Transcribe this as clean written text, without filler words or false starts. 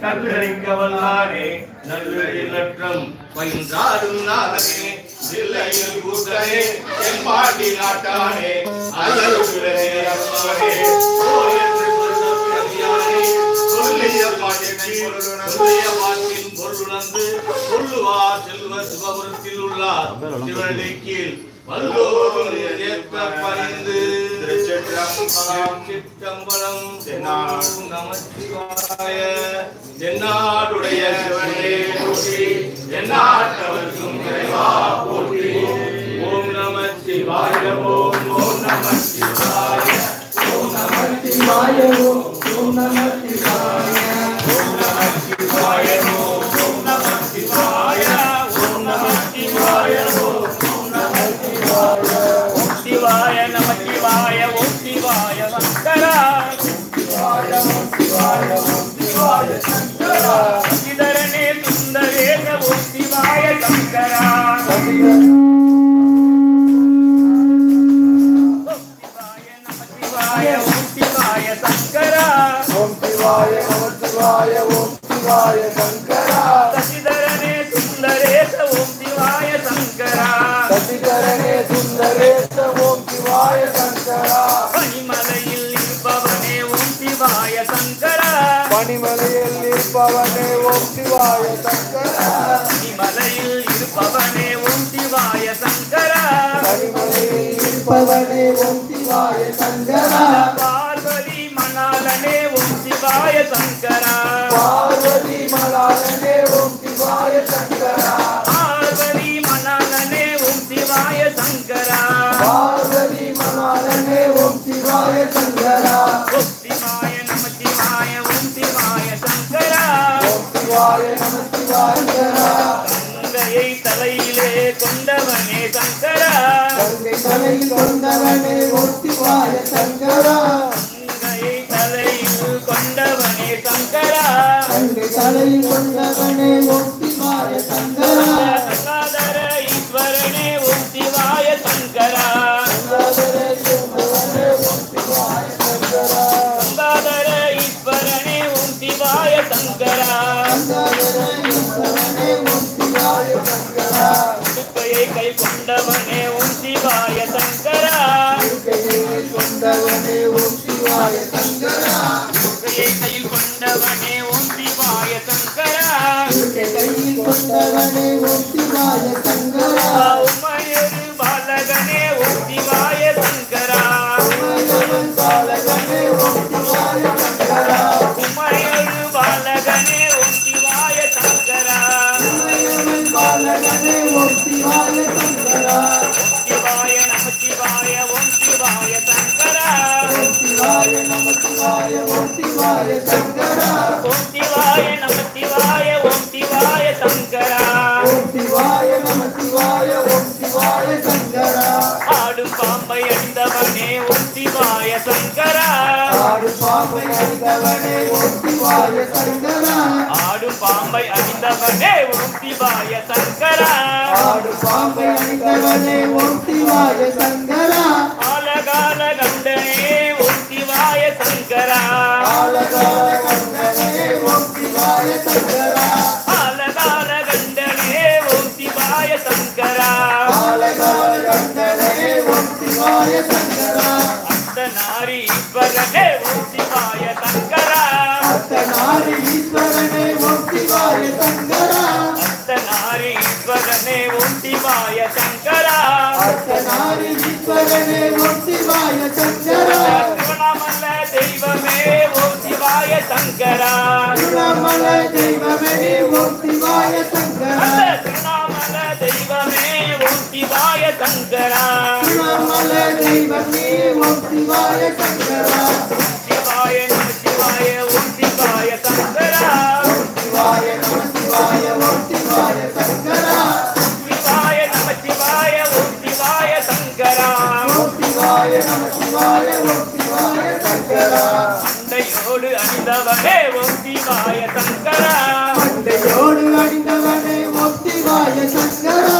கல்லறிக்க வல்லானே நல்லிலற்றம் பயின்றாடும் நாதனே சில்லையில் கூட்டனே என் பாட்டி நாட்டானே அல்லலுடனே அம்மானே சொல்லிய பாட்டின் பொருளுணர்ந்து சொல்லுவார் செல்வ சிவபுரத்தில் உள்ளார் சிவனடிக்கீழ் வல்லோர் ஏற்ப பணிந்து சிற்றம்பலம் தென்னாடும் நமச்சிவாய தென்னாடுடைய சிவனே போற்றி எந்நாட்டவர்க்கும் இறைவா போற்றி ஓம் நமச்சிவாய ஓம் ஓம் நமச்சிவாய ஓம் நமச்சிவாய ஓம் ஓம் நமச்சிவாய ஓம் நமச்சிவாய ஓம் ஓம் நமச்சிவாய ஓம் நமச்சிவாய ஓம் शिवाय नमः शिवाय ओम शिवाय शंकरा शिवाय ओम शिवाय शंकरा इधरने सुंदरे ओम शिवाय शंकरा शिवाय नमः शिवाय ओम शिवाय शंकरा ओम शिवाय नमः शिवाय ओम शिवाय शंकरा इधरने सुंदरे ओम शिवाय शंकरा इधरने सुंदरे ओम शिवाय शंकरा पनिमलैயில் இருப்பவனே ஓம் சிவாய சங்கரா பனிமலையில் இருப்பவனே ஓம் சிவாய சங்கரா பனிமலையில் இருப்பவனே ஓம் சிவாய சங்கரா பனிமலையில் இருப்பவனே ஓம் சிவாய சங்கரா பார்வதி மணாலனே ஓம் சிவாய சங்கரா பார்வதி மணாலனே ஓம் சிவாய சங்கரா பார்வதி மணாலனே ஓம் சிவாய சங்கரா பார்வதி மணாலனே ஓம் சிவாய சங்கரா ஓம் சிவாய நம சிவாய ஓம் சிவாய சங்கரா ஓம் சிவாய நம சிவாய சங்கரா கங்கையை தலையிலே கொண்டவனே சங்கரா கங்கை தலையில் கொண்டவனே ஓம் சிவாய சங்கரா கங்கையை தலையில் கொண்டவனே சங்கரா கங்கை தலையில் கொண்டவனே ஓம் சிவாய சங்கரா கங்காதர ஈஸ்வரனே ஓம் சிவாய சங்கரா கங்காதர ஈஸ்வரனே ஓம் சிவாய சங்கரா துக்கையை கை கொண்டவனே ஓம் சிவாய சங்கரா கொண்டவனே ஓம் சிவாய சங்கரா துக்கையை கையில் கொண்டவனே ஓம் சிவாய சங்கரா கையில் கொண்டவனே ஓம் சிவாய சங்கரா உமையொரு பாலகனே ஓம் சிவாய சங்கரா உமையொரு பாலகனே ஓம் சிவாய சங்கரா உமையொரு பாலகனே ஓம் சிவாய சங்கரா உமையொரு பாலகனே ஓம் சிவாய சங்கரா சிவாய நம சிவாய ஓம் சிவாய சங்கரா ஓம் சிவாய நம சிவாய ஓம் சிவாய சங்கரா ஓம் சிவாய நம சிவாய ஓம் சிவாய சங்கரா ஓம் சிவாய நம சிவாய ஓம் சிவாய சங்கரா ஆடும் பாம்பை அணிந்தவனே ஓம் சிவாய சங்கரா ஆடும் பாம்பை அணிந்தவனே ஓம் சிவாய சங்கரா ஆடும் பாம்பை அணிந்தவனே ஓம் சிவாய சங்கரா ஆடும் பாம்பை அணிந்தவனே ஓம் சிவாய சங்கரா ஆலகால கண்டனே ஓம் சிவாய சங்கரா ஆலகால கண்டனே ஓம் சிவாய சங்கரா ஆலகால கண்டனே ஓம் சிவாய சங்கரா ஆலகால கண்டனே ஓம் சிவாய சங்கரா அர்த்தநாரி ஈஸ்வரனே ஓம் சிவாய சங்கரா அர்த்தநாரி ஈஸ்வரனே ஓம் சிவாய சங்கரா அர்த்தநாரி ஈஸ்வரனே ஓம் சிவாய சங்கரா அர்த்தநாரி ஈஸ்வரனே ஓம் சிவாய சங்கரா திருவண்ணாமல தெய்வமே ஓம் சிவாய சங்கரா திருவண்ணாமல தெய்வமே ஓம் சிவாய சங்கரா திருவண்ணாமல தெய்வமே ஓம் சிவாய சங்கரா திருவண்ணாமல தெய்வமே ஓம் சிவாய சங்கரா சிவாய நம சிவாய ஓம் சிவாய சங்கரா சிவாய நம சிவாய ஓம் சிவாய சங்கரா சிவாய நம சிவாய ஓம் சிவாய சங்கரா சிவாய நம சிவாய ஓம் சிவாய சங்கரா அண்டையோடு அணிந்தவனே ஓம் சிவாய சங்கரா அண்டையோடு அணிந்தவனே ஓம் சிவாய சங்கரா